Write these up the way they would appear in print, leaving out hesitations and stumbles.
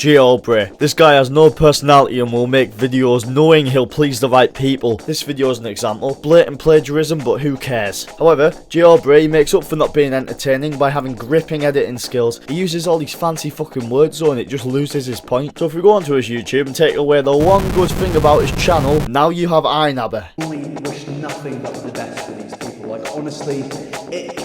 Aubrey. This guy has no personality and will make videos knowing he'll please the right people. This video is an example. Blatant plagiarism, but who cares? However, Aubrey makes up for not being entertaining by having gripping editing skills. He uses all these fancy fucking words though and it just loses his point. So if we go onto his YouTube and take away the one good thing about his channel, now you have iNabber. I wish nothing but the best for these people. Like honestly, it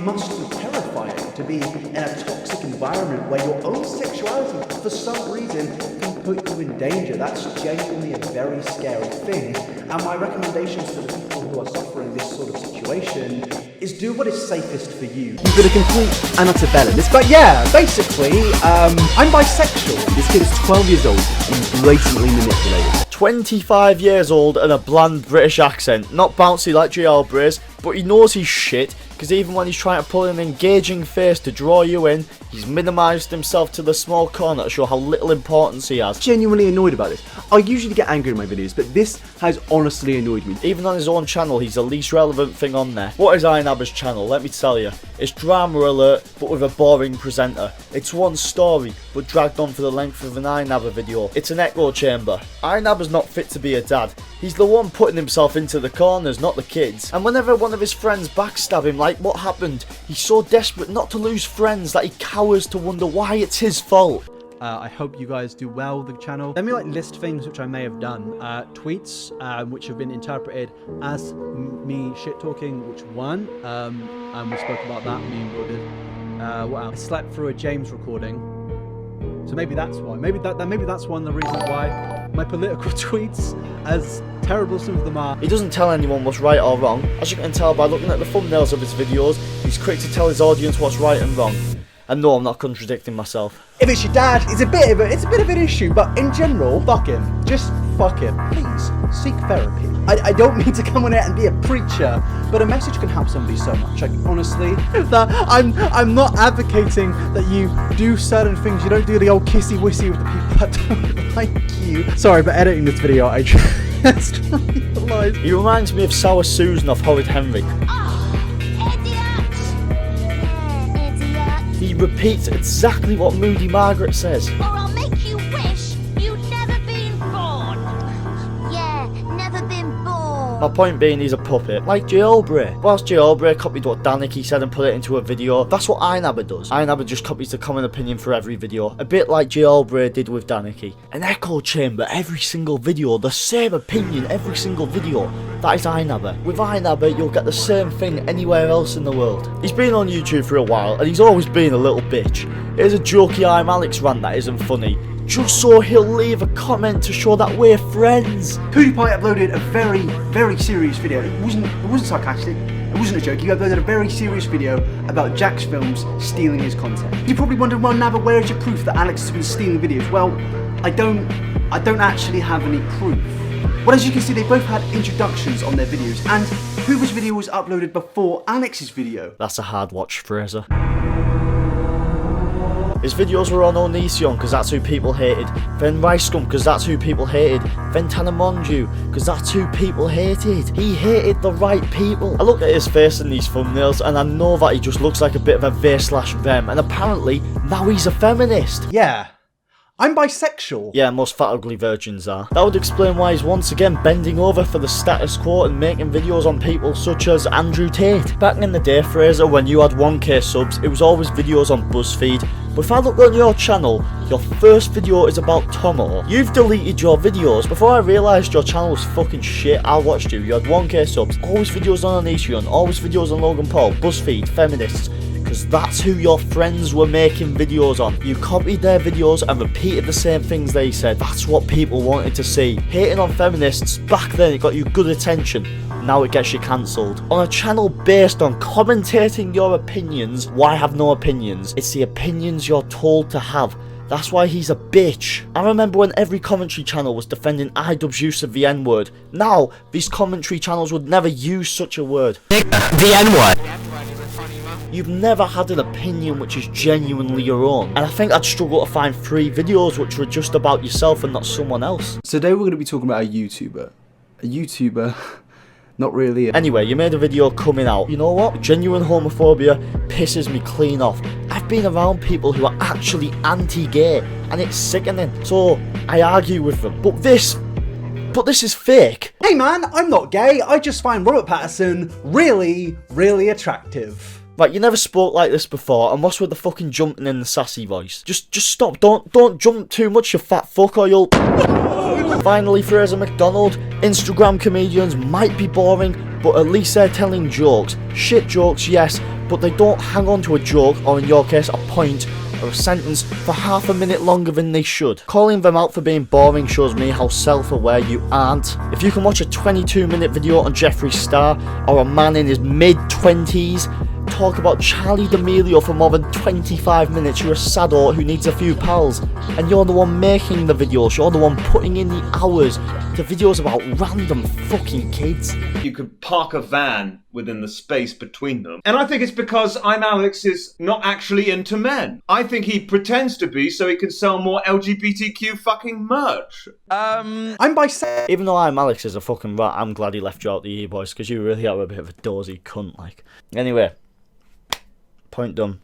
must be terrifying to be in a toxic environment where your own sexuality for some reason can put you in danger. That's genuinely a very scary thing. And my recommendations to the people who are suffering this sort of situation is do what is safest for you. You've got a complete and utter bellend. But yeah, basically, I'm bisexual. This kid is 12 years old and blatantly manipulated. 25 years old and a bland British accent. Not bouncy like Aubrey's, but he knows he's shit, because even when he's trying to pull an engaging face to draw you in, he's minimised himself to the small corner to show how little importance he has. Genuinely annoyed about this. I usually get angry in my videos, but this has honestly annoyed me. Even on his own channel, he's the least relevant thing on there. What is iNabber's channel? Let me tell you. It's drama alert, but with a boring presenter. It's one story, but dragged on for the length of an iNabber video. It's an echo chamber. iNabber's not fit to be a dad. He's the one putting himself into the corners, not the kids. And whenever one of his friends backstab him, like what happened, he's so desperate not to lose friends that he cowers to wonder why it's his fault. I hope you guys do well with the channel. Let me list things which I may have done. Tweets which have been interpreted as me shit talking, which one, and we spoke about that, me and Will did. What else? I slept through a James recording, so maybe that's why. Maybe that's one of the reasons why my political tweets, as terrible as some of them are. He doesn't tell anyone what's right or wrong. As you can tell by looking at the thumbnails of his videos, he's quick to tell his audience what's right and wrong. And no, I'm not contradicting myself. If it's your dad, it's a bit of an issue, but in general, fuck him. Just fuck him. Please, seek therapy. I don't mean to come on here and be a preacher, but a message can help somebody so much. Like, honestly, I'm not advocating that you do certain things. You don't do the old kissy-wissy with the people that don't like you. Sorry, but editing this video, I just realised. He reminds me of Sour Susan off Horrid Henry. He repeats exactly what Moody Margaret says. Or I'll make you wish you'd never been born. Yeah, never been born. My point being, he's a puppet, like Aubrey. Whilst Aubrey copied what Danicki said and put it into a video, that's what iNabber does. iNabber just copies the common opinion for every video, a bit like Aubrey did with Danicki. An echo chamber every single video, the same opinion every single video. That is iNabber. With iNabber, you'll get the same thing anywhere else in the world. He's been on YouTube for a while, and he's always been a little bitch. Here's a jokey I'm Alex rant that isn't funny, just so he'll leave a comment to show that we're friends. PewDiePie uploaded a very, very serious video. It wasn't sarcastic. It wasn't a joke. He uploaded a very serious video about Jack's Films stealing his content. You probably wonder, well, Nabber, where is your proof that Alex has been stealing videos? Well, I don't actually have any proof. Well, as you can see, they both had introductions on their videos, and Hoover's video was uploaded before Alex's video. That's a hard watch, Fraser. His videos were on Onision because that's who people hated, then Rice Scum because that's who people hated, then Tanamonju because that's who people hated. He hated the right people. I look at his face in these thumbnails and I know that he just looks like a bit of a they/them, and apparently now he's a feminist. Yeah. I'm bisexual. Yeah, most fat ugly virgins are. That would explain why he's once again bending over for the status quo and making videos on people such as Andrew Tate. Back in the day, Fraser, when you had 1k subs, it was always videos on BuzzFeed. But if I look on your channel, your first video is about Tomo. You've deleted your videos. Before I realised your channel was fucking shit, I watched you. You had 1k subs, always videos on Onision, always videos on Logan Paul, BuzzFeed, feminists. Because that's who your friends were making videos on. You copied their videos and repeated the same things they said. That's what people wanted to see. Hating on feminists, back then it got you good attention. Now it gets you cancelled. On a channel based on commentating your opinions, why have no opinions? It's the opinions you're told to have. That's why he's a bitch. I remember when every commentary channel was defending iDubbbz's use of the N-word. Now, these commentary channels would never use such a word. The N-word. You've never had an opinion which is genuinely your own. And I think I'd struggle to find 3 videos which were just about yourself and not someone else. So today we're going to be talking about a YouTuber not really. Anyway, you made a video coming out. You know what? Genuine homophobia pisses me clean off. I've been around people who are actually anti-gay, and it's sickening. So, I argue with them. But this is fake. Hey man, I'm not gay. I just find Robert Pattinson really, really attractive. Right, you never spoke like this before, and what's with the fucking jumping in the sassy voice? Just stop. Don't jump too much, you fat fuck, or you'll... Finally, Fraser McDonald. Instagram comedians might be boring, but at least they're telling jokes. Shit jokes, yes, but they don't hang on to a joke, or in your case, a point or a sentence, for half a minute longer than they should. Calling them out for being boring shows me how self-aware you aren't. If you can watch a 22-minute video on Jeffree Star, or a man in his mid-20s, talk about Charlie D'Amelio for more than 25 minutes, you're a sado who needs a few pals. And you're the one making the videos, you're the one putting in the hours to videos about random fucking kids. You could park a van within the space between them. And I think it's because I'm Alex is not actually into men. I think he pretends to be so he can sell more LGBTQ fucking merch. I'm bisexual. Even though I'm Alex is a fucking rat, I'm glad he left you out the E-boys, because you really are a bit of a dozy cunt, like. Anyway, point done.